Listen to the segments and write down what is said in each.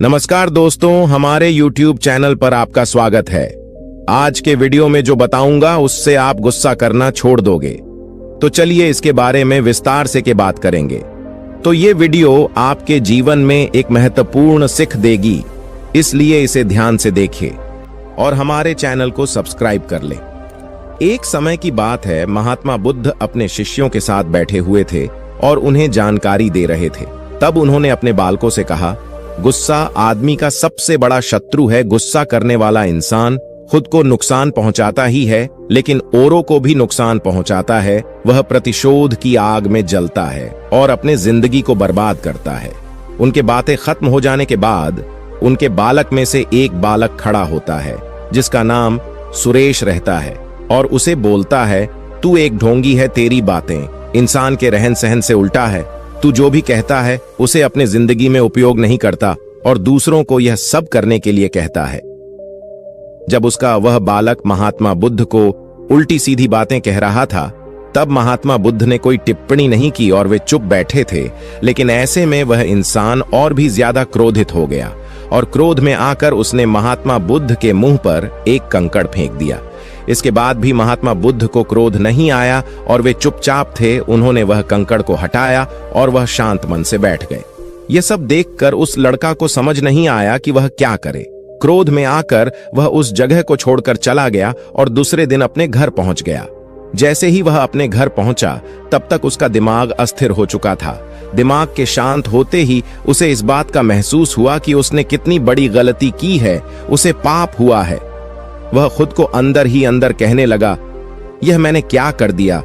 नमस्कार दोस्तों, हमारे YouTube चैनल पर आपका स्वागत है। आज के वीडियो में जो बताऊंगा उससे आप गुस्सा करना छोड़ दोगे। तो चलिए इसके बारे में विस्तार से के बात करेंगे। तो ये वीडियो आपके जीवन में एक महत्वपूर्ण सीख देगी, इसलिए इसे ध्यान से देखें और हमारे चैनल को सब्सक्राइब कर लें। एक समय की बात है, महात्मा बुद्ध अपने शिष्यों के साथ बैठे हुए थे और उन्हें जानकारी दे रहे थे। तब उन्होंने अपने बालकों से कहा, गुस्सा आदमी का सबसे बड़ा शत्रु है। गुस्सा करने वाला इंसान खुद को नुकसान पहुंचाता ही है, लेकिन औरों को भी नुकसान पहुंचाता है। वह प्रतिशोध की आग में जलता है और अपने जिंदगी को बर्बाद करता है। उनके बातें खत्म हो जाने के बाद उनके बालक में से एक बालक खड़ा होता है, जिसका नाम सुरेश रहता है, और उसे बोलता है, तू एक ढोंगी है, तेरी बातें इंसान के रहन सहन से उल्टा है। तू जो भी कहता है उसे अपने जिंदगी में उपयोग नहीं करता और दूसरों को यह सब करने के लिए कहता है। जब उसका वह बालक महात्मा बुद्ध को उल्टी सीधी बातें कह रहा था, तब महात्मा बुद्ध ने कोई टिप्पणी नहीं की और वे चुप बैठे थे। लेकिन ऐसे में वह इंसान और भी ज्यादा क्रोधित हो गया और क्रोध में आकर उसने महात्मा बुद्ध के मुंह पर एक कंकड़ फेंक दिया। इसके बाद भी महात्मा बुद्ध को क्रोध नहीं आया और वे चुपचाप थे। उन्होंने वह कंकड़ को हटाया और वह शांत मन से बैठ गए। यह सब देखकर उस लड़का को समझ नहीं आया कि वह क्या करे। क्रोध में आकर वह उस जगह को छोड़कर चला गया और दूसरे दिन अपने घर पहुंच गया। जैसे ही वह अपने घर पहुंचा, तब तक उसका दिमाग अस्थिर हो चुका था। दिमाग के शांत होते ही उसे इस बात का महसूस हुआ कि उसने कितनी बड़ी गलती की है, उसे पाप हुआ है। वह खुद को अंदर ही अंदर कहने लगा, यह मैंने क्या कर दिया?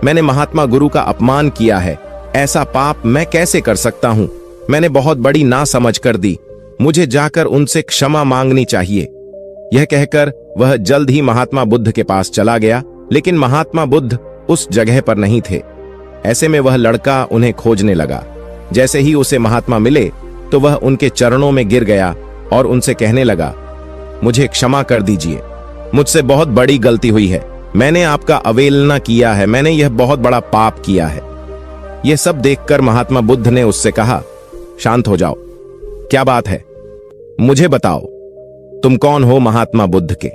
मैंने महात्मा गुरु का अपमान किया है। ऐसा पाप मैं कैसे कर सकता हूं? मैंने बहुत बड़ी नासमझ कर दी। मुझे जाकर उनसे क्षमा मांगनी चाहिए। यह कहकर वह जल्द ही महात्मा बुद्ध के पास चला गया, लेकिन महात्मा बुद्ध उस जगह पर नहीं थे। ऐसे में वह लड़का उन्हें खोजने लगा। जैसे ही उसे महात्मा मिले तो वह उनके चरणों में गिर गया और उनसे कहने लगा, मुझे क्षमा कर दीजिए, मुझसे बहुत बड़ी गलती हुई है। मैंने आपका अवहेलना किया है, मैंने यह बहुत बड़ा पाप किया है। यह सब देखकर महात्मा बुद्ध ने उससे कहा, शांत हो जाओ, क्या बात है, मुझे बताओ, तुम कौन हो महात्मा बुद्ध के?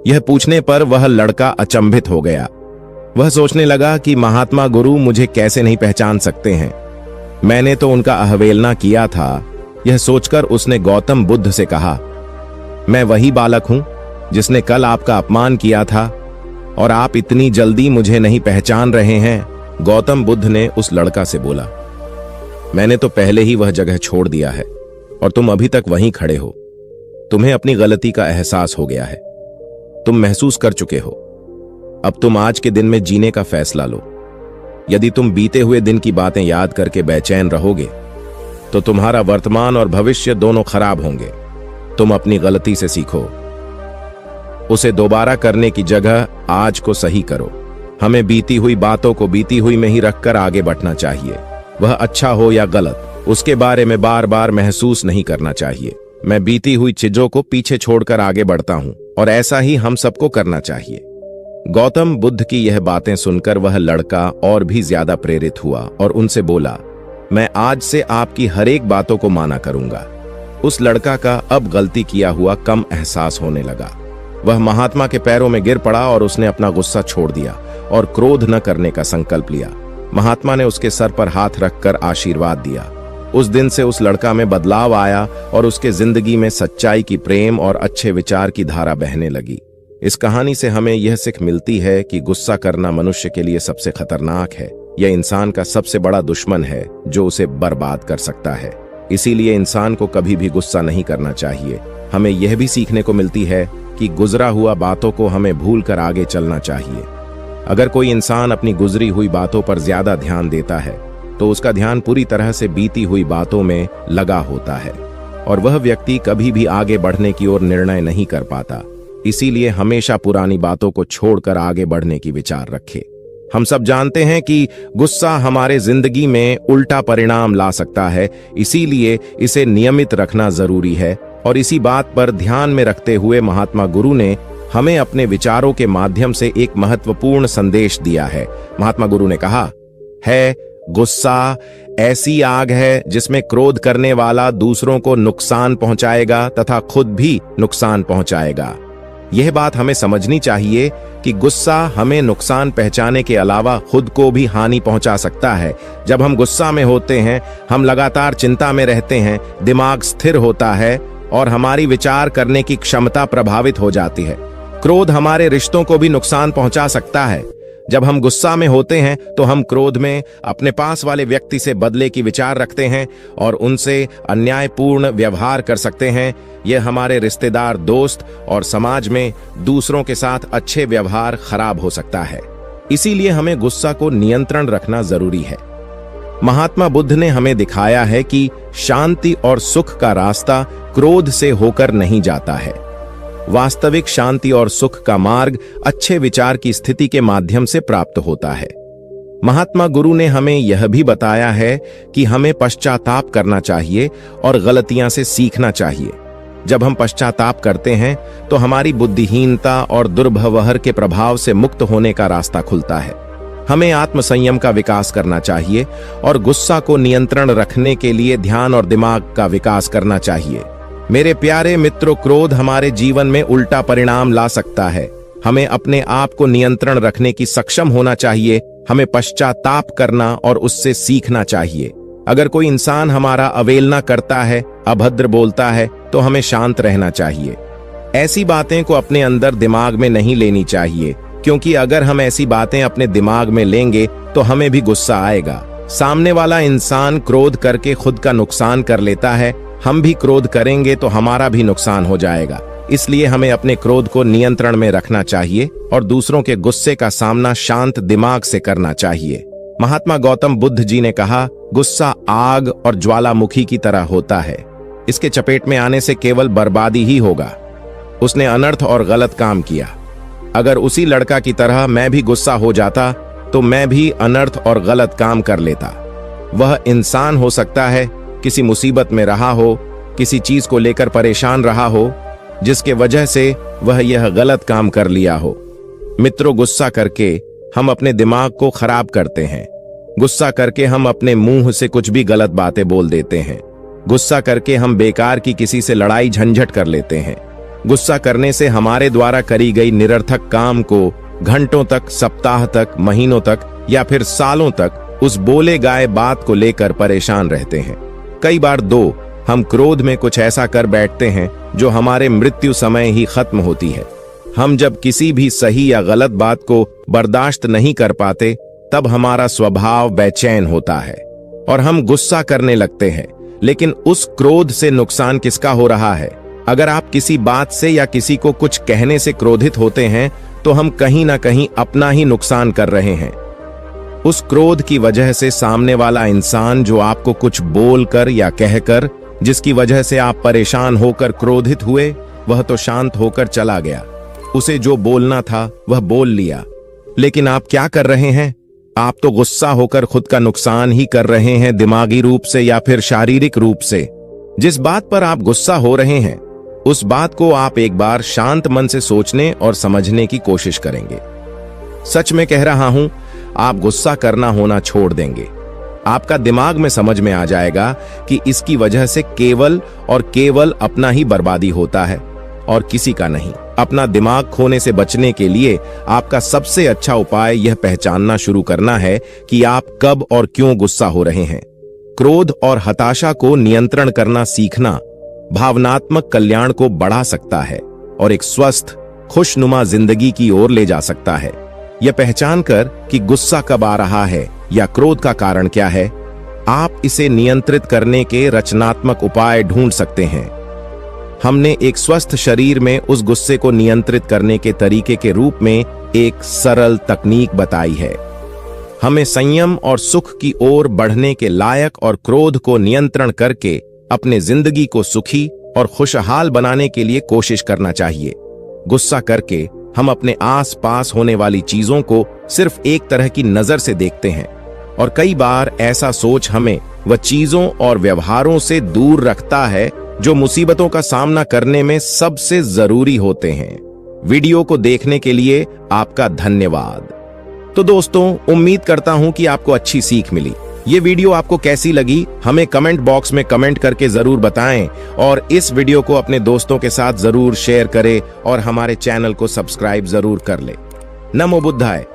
यह पूछने पर वह लड़का अचंभित हो गया। वह सोचने लगा कि महात्मा गुरु मुझे कैसे नहीं पहचान सकते हैं, मैंने तो उनका अवहेलना किया था। यह सोचकर उसने गौतम बुद्ध से कहा, मैं वही बालक हूं जिसने कल आपका अपमान किया था और आप इतनी जल्दी मुझे नहीं पहचान रहे हैं। गौतम बुद्ध ने उस लड़का से बोला, मैंने तो पहले ही वह जगह छोड़ दिया है और तुम अभी तक वहीं खड़े हो। तुम्हें अपनी गलती का एहसास हो गया है, तुम महसूस कर चुके हो। अब तुम आज के दिन में जीने का फैसला लो। यदि तुम बीते हुए दिन की बातें याद करके बेचैन रहोगे तो तुम्हारा वर्तमान और भविष्य दोनों खराब होंगे। तुम अपनी गलती से सीखो, उसे दोबारा करने की जगह आज को सही करो। हमें बीती हुई बातों को बीती हुई में ही रखकर आगे बढ़ना चाहिए। वह अच्छा हो या गलत, उसके बारे में बार बार महसूस नहीं करना चाहिए। मैं बीती हुई चीजों को पीछे छोड़कर आगे बढ़ता हूं और ऐसा ही हम सबको करना चाहिए। गौतम बुद्ध की यह बातें सुनकर वह लड़का और भी ज्यादा प्रेरित हुआ और उनसे बोला, मैं आज से आपकी हर एक बातों को माना करूंगा। उस लड़का का अब गलती किया हुआ कम एहसास होने लगा। वह महात्मा के पैरों में गिर पड़ा और उसने अपना गुस्सा छोड़ दिया और क्रोध न करने का संकल्प लिया। महात्मा ने उसके सर पर हाथ रखकर आशीर्वाद दिया। उस दिन से उस लड़का में बदलाव आया और उसके जिंदगी में सच्चाई की, प्रेम और अच्छे विचार की धारा बहने लगी। इस कहानी से हमें यह सीख मिलती है कि गुस्सा करना मनुष्य के लिए सबसे खतरनाक है। यह इंसान का सबसे बड़ा दुश्मन है जो उसे बर्बाद कर सकता है। इसीलिए इंसान को कभी भी गुस्सा नहीं करना चाहिए। हमें यह भी सीखने को मिलती है कि गुजरा हुआ बातों को हमें भूलकर आगे चलना चाहिए। अगर कोई इंसान अपनी गुजरी हुई बातों पर ज्यादा ध्यान देता है तो उसका ध्यान पूरी तरह से बीती हुई बातों में लगा होता है और वह व्यक्ति कभी भी आगे बढ़ने की ओर निर्णय नहीं कर पाता। इसीलिए हमेशा पुरानी बातों को छोड़कर आगे बढ़ने की विचार रखे। हम सब जानते हैं कि गुस्सा हमारे जिंदगी में उल्टा परिणाम ला सकता है, इसीलिए इसे नियमित रखना जरूरी है। और इसी बात पर ध्यान में रखते हुए महात्मा गुरु ने हमें अपने विचारों के माध्यम से एक महत्वपूर्ण संदेश दिया है। महात्मा गुरु ने कहा है, गुस्सा ऐसी आग है जिसमें क्रोध करने वाला दूसरों को नुकसान पहुंचाएगा तथा खुद भी नुकसान पहुंचाएगा। यह बात हमें समझनी चाहिए कि गुस्सा हमें नुकसान पहुंचाने के अलावा खुद को भी हानि पहुंचा सकता है। जब हम गुस्सा में होते हैं, हम लगातार चिंता में रहते हैं, दिमाग स्थिर होता है और हमारी विचार करने की क्षमता प्रभावित हो जाती है। क्रोध हमारे रिश्तों को भी नुकसान पहुंचा सकता है। जब हम गुस्सा में होते हैं तो हम क्रोध में अपने पास वाले व्यक्ति से बदले की विचार रखते हैं और उनसे अन्यायपूर्ण व्यवहार कर सकते हैं। यह हमारे रिश्तेदार, दोस्त और समाज में दूसरों के साथ अच्छे व्यवहार खराब हो सकता है। इसीलिए हमें गुस्सा को नियंत्रण रखना जरूरी है। महात्मा बुद्ध ने हमें दिखाया है कि शांति और सुख का रास्ता क्रोध से होकर नहीं जाता है। वास्तविक शांति और सुख का मार्ग अच्छे विचार की स्थिति के माध्यम से प्राप्त होता है। महात्मा गुरु ने हमें यह भी बताया है कि हमें पश्चाताप करना चाहिए और गलतियां से सीखना चाहिए। जब हम पश्चाताप करते हैं तो हमारी बुद्धिहीनता और दुर्व्यवहार के प्रभाव से मुक्त होने का रास्ता खुलता है। हमें आत्मसंयम का विकास करना चाहिए और गुस्सा को नियंत्रण रखने के लिए ध्यान और दिमाग का विकास करना चाहिए। मेरे प्यारे मित्रों, क्रोध हमारे जीवन में उल्टा परिणाम ला सकता है। हमें अपने आप को नियंत्रण रखने की सक्षम होना चाहिए। हमें पश्चाताप करना और उससे सीखना चाहिए। अगर कोई इंसान हमारा अवहेलना करता है, अभद्र बोलता है, तो हमें शांत रहना चाहिए। ऐसी बातें को अपने अंदर दिमाग में नहीं लेनी चाहिए, क्योंकि अगर हम ऐसी बातें अपने दिमाग में लेंगे तो हमें भी गुस्सा आएगा। सामने वाला इंसान क्रोध करके खुद का नुकसान कर लेता है, हम भी क्रोध करेंगे तो हमारा भी नुकसान हो जाएगा। इसलिए हमें अपने क्रोध को नियंत्रण में रखना चाहिए और दूसरों के गुस्से का सामना शांत दिमाग से करना चाहिए। महात्मा गौतम बुद्ध जी ने कहा, गुस्सा आग और ज्वालामुखी की तरह होता है। इसके चपेट में आने से केवल बर्बादी ही होगा। उसने अनर्थ और गलत काम किया। अगर उसी लड़का की तरह मैं भी गुस्सा हो जाता तो मैं भी अनर्थ और गलत काम कर लेता। वह इंसान हो सकता है किसी मुसीबत में रहा हो, किसी चीज को लेकर परेशान रहा हो, जिसके वजह से वह यह गलत काम कर लिया हो। मित्रों, गुस्सा करके हम अपने दिमाग को खराब करते हैं। गुस्सा करके हम अपने मुंह से कुछ भी गलत बातें बोल देते हैं। गुस्सा करके हम बेकार की किसी से लड़ाई झंझट कर लेते हैं। गुस्सा करने से हमारे द्वारा करी गई निरर्थक काम को घंटों तक, सप्ताह तक, महीनों तक या फिर सालों तक उस बोले गाए बात को लेकर परेशान रहते हैं। कई बार हम क्रोध में कुछ ऐसा कर बैठते हैं जो हमारे मृत्यु समय ही खत्म होती है। हम जब किसी भी सही या गलत बात को बर्दाश्त नहीं कर पाते, तब हमारा स्वभाव बेचैन होता है और हम गुस्सा करने लगते हैं। लेकिन उस क्रोध से नुकसान किसका हो रहा है? अगर आप किसी बात से या किसी को कुछ कहने से क्रोधित होते हैं तो हम कहीं ना कहीं अपना ही नुकसान कर रहे हैं। उस क्रोध की वजह से सामने वाला इंसान जो आपको कुछ बोलकर या कहकर, जिसकी वजह से आप परेशान होकर क्रोधित हुए, वह तो शांत होकर चला गया। उसे जो बोलना था वह बोल लिया। लेकिन आप क्या कर रहे हैं? आप तो गुस्सा होकर खुद का नुकसान ही कर रहे हैं, दिमागी रूप से या फिर शारीरिक रूप से। जिस बात पर आप गुस्सा हो रहे हैं, उस बात को आप एक बार शांत मन से सोचने और समझने की कोशिश करेंगे। सच में कह रहा हूं, आप गुस्सा करना होना छोड़ देंगे। आपका दिमाग में समझ में आ जाएगा कि इसकी वजह से केवल और केवल अपना ही बर्बादी होता है और किसी का नहीं। अपना दिमाग खोने से बचने के लिए आपका सबसे अच्छा उपाय यह पहचानना शुरू करना है कि आप कब और क्यों गुस्सा हो रहे हैं। क्रोध और हताशा को नियंत्रण करना सीखना भावनात्मक कल्याण को बढ़ा सकता है और एक स्वस्थ, खुशनुमा जिंदगी की ओर ले जा सकता है। यह पहचान कर कि गुस्सा कब आ रहा है या क्रोध का कारण क्या है, आप इसे नियंत्रित करने के रचनात्मक उपाय ढूंढ सकते हैं। हमने एक स्वस्थ शरीर में उस गुस्से को नियंत्रित करने के तरीके के रूप में एक सरल तकनीक बताई है। हमें संयम और सुख की ओर बढ़ने के लायक और क्रोध को नियंत्रण करके अपने जिंदगी को सुखी और खुशहाल बनाने के लिए कोशिश करना चाहिए। गुस्सा करके हम अपने आस पास होने वाली चीजों को सिर्फ एक तरह की नजर से देखते हैं और कई बार ऐसा सोच हमें वह चीजों और व्यवहारों से दूर रखता है जो मुसीबतों का सामना करने में सबसे जरूरी होते हैं। वीडियो को देखने के लिए आपका धन्यवाद। तो दोस्तों, उम्मीद करता हूं कि आपको अच्छी सीख मिली। ये वीडियो आपको कैसी लगी हमें कमेंट बॉक्स में कमेंट करके जरूर बताएं और इस वीडियो को अपने दोस्तों के साथ जरूर शेयर करें और हमारे चैनल को सब्सक्राइब जरूर कर ले। नमो बुद्धाय।